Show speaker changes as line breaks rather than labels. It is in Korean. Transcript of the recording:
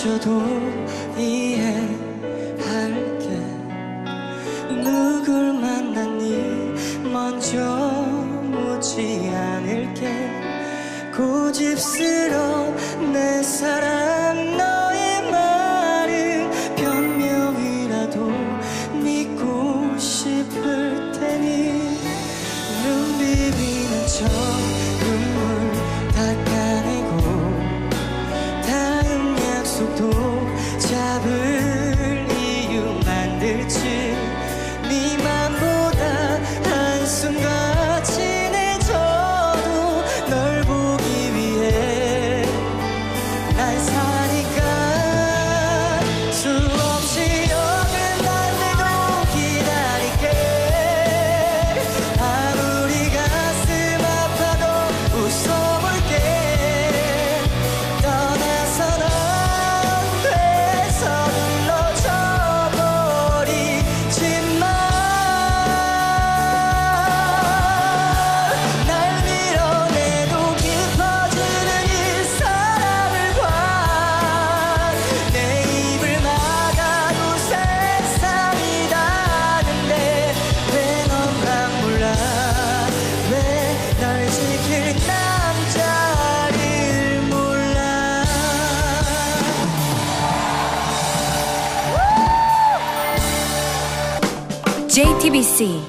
상처도 이해할게. 누굴 만났니 먼저 묻지 않을게. 고집스러운 내 사랑 너의 말을 변명이라도 믿고 싶을 테니 눈 비비는 척 눈물 닦아내고 다음 약속도 잡을 이유 만들지. 네 맘보다 한순간 친해져도 널 보기 위해 날 사니까 수없이 어긋날 때도 기다릴게. 아무리 가슴 아파도 웃어볼게. 떠나선 안 돼 서둘러 져버리지만 날 밀어내도 깊어지는 이 사랑을 봐. 내 입을 막아도 세상이 다는데 왜 넌만 몰라. 왜 널 지킬 남자를 몰라.
JTBC